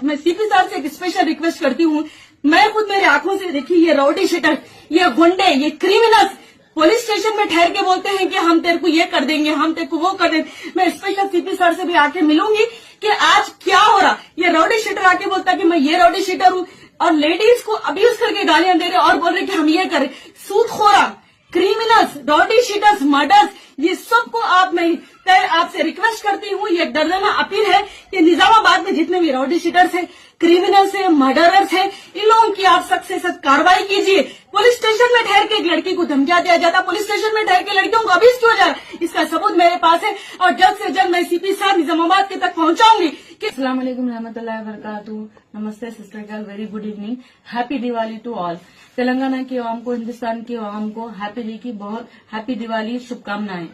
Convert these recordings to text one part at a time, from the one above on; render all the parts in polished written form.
आज मैं सीपी साहब से एक स्पेशल रिक्वेस्ट करती हूँ, मैं खुद मेरी आंखों से देखी ये राउडी शीटर, ये गुंडे, ये क्रिमिनल्स पुलिस स्टेशन में ठहर के बोलते हैं कि हम तेरे को ये कर देंगे, हम तेरे को वो कर देंगे। मैं स्पेशल सीपी सर से भी आके मिलूंगी कि आज क्या हो रहा। ये राउडी शीटर आके बोलता कि मैं ये राउडी शीटर हूँ और लेडीज को अब्यूज करके गालियां दे रहे और बोल रहे कि हम ये करें। सूदखोरा, क्रिमिनल्स, राउडी शीटर्स, मर्डर्स, ये सबको मैं आपसे रिक्वेस्ट करती हूँ, ये दर्जना अपील है कि निजामाबाद में जितने भी राउडी शीटर्स हैं, क्रिमिनल्स हैं, मर्डरर्स हैं, इन लोगों की आप सख्त से सख्त कार्रवाई कीजिए। पुलिस स्टेशन में ठहर के एक लड़की को धमकियां दिया जाता, पुलिस स्टेशन में ठहर के लड़कियों को अब्यूज क्यों जा रहा है, इसका सबूत मेरे पास है और जल्द से जल्द मैं सीपी साहब निजामाबाद के तक पहुंचाऊंगी। अस्सलाम वालेकुम रहमतुल्लाहि व बरकातुहू। नमस्ते sister, very good evening, happy Diwali to all. Telangana की आवाम को, हिंदुस्तान की आवाम को हैप्पी की बहुत हैप्पी दिवाली शुभकामनाएं।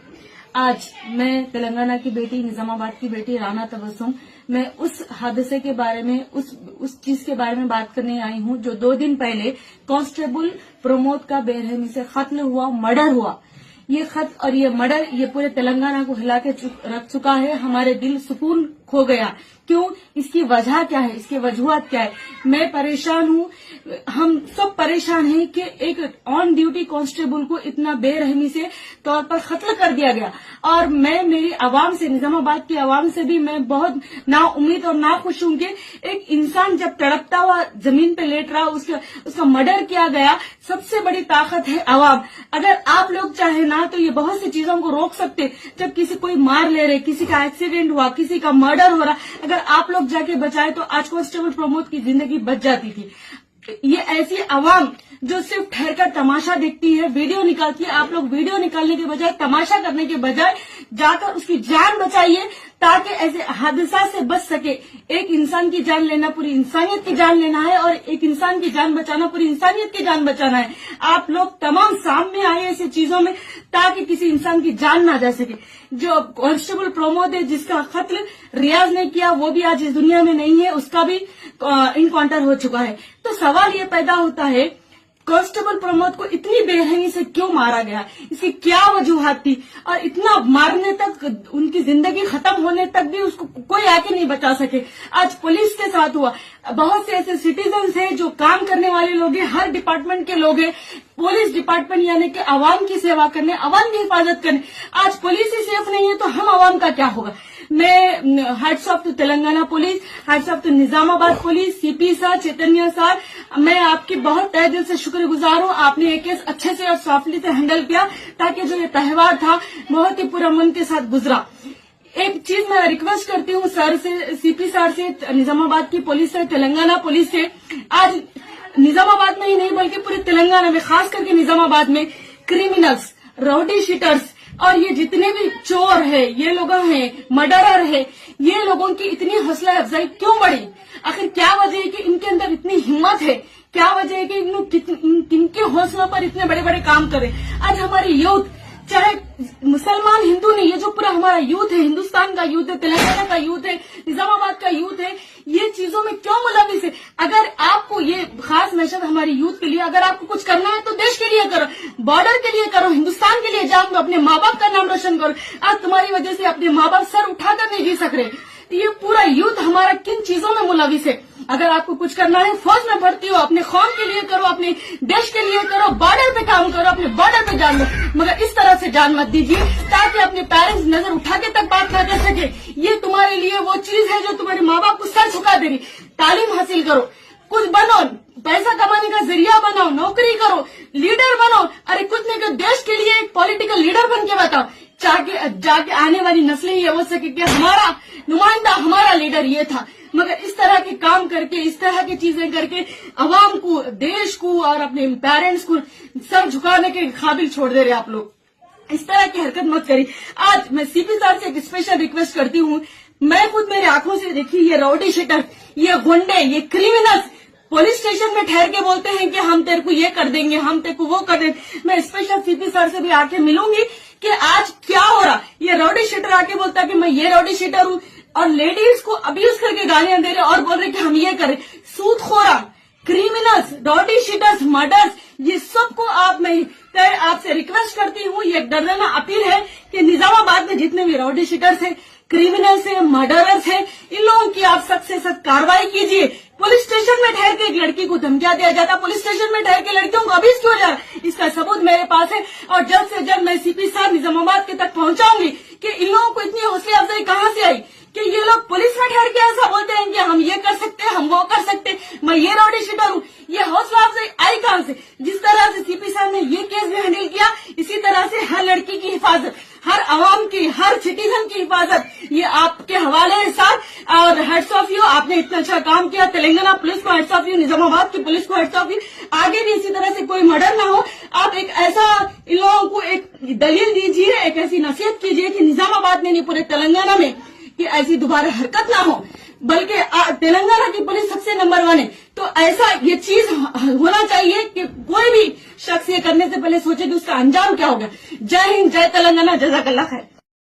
आज मैं तेलंगाना की बेटी, निजामाबाद की बेटी राना तबस्सुम, मैं उस हादसे के बारे में, उस चीज के बारे में बात करने आई हूँ जो 2 दिन पहले कांस्टेबल प्रमोद का बेरहमी से कत्ल हुआ, मर्डर हुआ। ये खत और ये मर्डर ये पूरे तेलंगाना को हिला के रख चुका है। हमारे दिल सुकून खो गया। क्यों? इसकी वजह क्या है, इसकी वजूहत क्या है? मैं परेशान हूँ, हम सब परेशान हैं कि एक ऑन ड्यूटी कांस्टेबल को इतना बेरहमी से तौर पर कत्ल कर दिया गया। और मैं मेरी आवाम से, निजामाबाद की आवाम से भी मैं बहुत ना उम्मीद और ना खुश हूँ कि एक इंसान जब तड़पता हुआ जमीन पे लेट रहा, उसका मर्डर किया गया। सबसे बड़ी ताकत है आवाम। अगर आप लोग चाहे ना तो ये बहुत सी चीजों को रोक सकते। जब किसी कोई मार ले रहे, किसी का एक्सीडेंट हुआ, किसी का मर्डर हो रहा, अगर आप लोग जाके बचाए तो आज कांस्टेबल प्रमोद की जिंदगी बच जाती थी। ये ऐसी आवाम जो सिर्फ ठहर कर तमाशा देखती है, वीडियो निकालती है, आप लोग वीडियो निकालने के बजाय, तमाशा करने के बजाय जाकर उसकी जान बचाइए ताकि ऐसे हादसा से बच सके। एक इंसान की जान लेना पूरी इंसानियत की जान लेना है और एक इंसान की जान बचाना पूरी इंसानियत की जान बचाना है। आप लोग तमाम सामने आए ऐसी चीजों में ताकि किसी इंसान की जान ना जा सके। जो कांस्टेबल प्रमोद है जिसका कत्ल रियाज ने किया, वो भी आज इस दुनिया में नहीं है, उसका भी इनकाउंटर हो चुका है। तो सवाल ये पैदा होता है, कांस्टेबल प्रमोद को इतनी बेरहमी से क्यों मारा गया, इसकी क्या वजूहत थी? और इतना मारने तक, उनकी जिंदगी खत्म होने तक भी उसको कोई आके नहीं बचा सके। आज पुलिस के साथ हुआ। बहुत से ऐसे सिटीजन्स हैं जो काम करने वाले लोग हैं, हर डिपार्टमेंट के लोग हैं। पुलिस डिपार्टमेंट यानी कि आवाम की सेवा करने, आवाम की हिफाजत करने। आज पुलिस ही सेफ नहीं है तो हम आवाम का क्या होगा? मैं hats off to Telangana police, hats off to Nizamabad police, CP sir, Chaitanya sir, मैं आपकी बहुत तहे दिल से शुक्रगुजार हूँ। आपने ये केस अच्छे से और सॉफ्टली से हैंडल किया ताकि जो ये त्योहार था बहुत ही पूरा मन के साथ गुजरा। एक चीज मैं रिक्वेस्ट करती हूँ सर से, सीपी सर से, निजामाबाद की पुलिस से, तेलंगाना पुलिस से, आज निजामाबाद में ही नहीं बल्कि पूरे तेलंगाना में, खास करके निजामाबाद में क्रिमिनल्स, राउडी शीटर्स और ये जितने भी चोर है, ये लोग हैं, मर्डरर है, ये लोगों की इतनी हौसला अफजाई क्यों बढ़ी? आखिर क्या वजह है कि इनके अंदर इतनी हिम्मत है? क्या वजह है कि किनके हौसलों पर इतने बड़े बड़े काम करें? आज हमारी यूथ, चाहे मुसलमान हिंदू नहीं, ये जो पूरा हमारा यूथ है, हिंदुस्तान का यूथ है, तेलंगाना का यूथ है, निजामाबाद का यूथ है, ये चीजों में क्यों मुलविस है? अगर आपको ये खास मैसेज हमारी यूथ के लिए, अगर आपको कुछ करना है तो देश के लिए करो, बॉर्डर के लिए करो, हिंदुस्तान के लिए जान दो, अपने माँ बाप का नाम रोशन करो। आज तुम्हारी वजह से अपने माँ बाप सर उठाकर नहीं जी सक रहे। ये पूरा यूथ हमारा किन चीजों में मुलविस है? अगर आपको कुछ करना है, फौज में भर्ती हो, अपने कौम के लिए करो, अपने देश के लिए करो, बॉर्डर पे काम करो, अपने बॉर्डर पे जान दो, मगर इस तरह से जान मत दीजिए ताकि अपने पेरेंट्स नजर उठा के तक बात ना कर सके। ये तुम्हारे लिए वो चीज है जो तुम्हारे माँ बाप को सर झुका दे रही। तालीम हासिल करो, कुछ बनो, पैसा कमाने का जरिया बनाओ, नौकरी करो, लीडर बनो। अरे कुछ नहीं कर, देश के लिए एक पॉलिटिकल लीडर बन के बताओ, जाके आने वाली नस्लें ये हो सके कि हमारा नुमाइंदा, हमारा लीडर ये था। मगर इस तरह के काम करके, इस तरह की चीजें करके अवाम को, देश को और अपने पेरेंट्स को सर झुकाने के काबिल छोड़ दे रहे आप लोग। इस तरह की हरकत मत करिए। आज मैं सीपी साहब से एक स्पेशल रिक्वेस्ट करती हूँ, मैं खुद मेरी आंखों से देखी ये राउडी शीटर, ये गुंडे, ये क्रिमिनल्स पुलिस स्टेशन में ठहर के बोलते हैं कि हम तेरे को ये कर देंगे, हम तेरे को वो कर देंगे। मैं स्पेशल सीपी सर से भी आके मिलूंगी कि आज क्या हो रहा। ये राउडी शीटर आके बोलता है कि मैं ये राउडी शीटर हूँ और लेडीज को अब्यूज करके गालियां दे रहे और बोल रहे कि हम ये करें। सूदखोरा, क्रिमिनल्स, राउडी शीटर्स, मर्डर्स, ये सबको मैं आपसे रिक्वेस्ट करती हूँ, ये दर्जना अपील है कि निजामाबाद में जितने भी राउडी शीटर्स हैं, क्रिमिनल्स हैं, मर्डरर्स हैं, इन लोगों की आप सख्त से सख्त कार्रवाई कीजिए। पुलिस स्टेशन में ठहर के एक लड़की को धमकियां दिया जाता, पुलिस स्टेशन में ठहर के लड़कियों को अभी क्यों जा रहा है, इसका सबूत मेरे पास है। और जल्द से जल्द मैं सीपी साहब निजामाबाद के तक पहुंचाऊंगी कि इन लोगों को इतनी हौसला अफजाई कहां से आई कि ये लोग पुलिस में ठहर के ऐसा बोलते हैं कि हम ये कर सकते हैं, हम वो कर सकते हैं, मैं ये राउडी शीटर हूँ। ये हौसला अफजाई आई कहां से? जिस तरह से सीपी साहब ने ये केस भी हैंडल किया, इसी तरह से हर लड़की की हिफाजत, हर आवाम की, हर सिटीजन की हिफाजत, ये आपके हवाले है साहब। और हेड्स ऑफ यू, आपने इतना अच्छा काम किया। तेलंगाना पुलिस को हेड्स ऑफ यू, निजामाबाद की पुलिस को हेड्स ऑफ यू। आगे भी इसी तरह से कोई मर्डर ना हो। आप एक ऐसा इन लोगों को एक दलील दीजिए, एक ऐसी नसीहत कीजिए कि निजामाबाद में नहीं पूरे तेलंगाना में कि ऐसी दोबारा हरकत ना हो, बल्कि तेलंगाना की पुलिस सबसे नंबर 1 है। तो ऐसा ये चीज होना चाहिए कि कोई भी शख्स ये करने से पहले सोचे कि उसका अंजाम क्या होगा। जय हिंद, जय तेलंगाना, जज़ाकल्लाह खैर।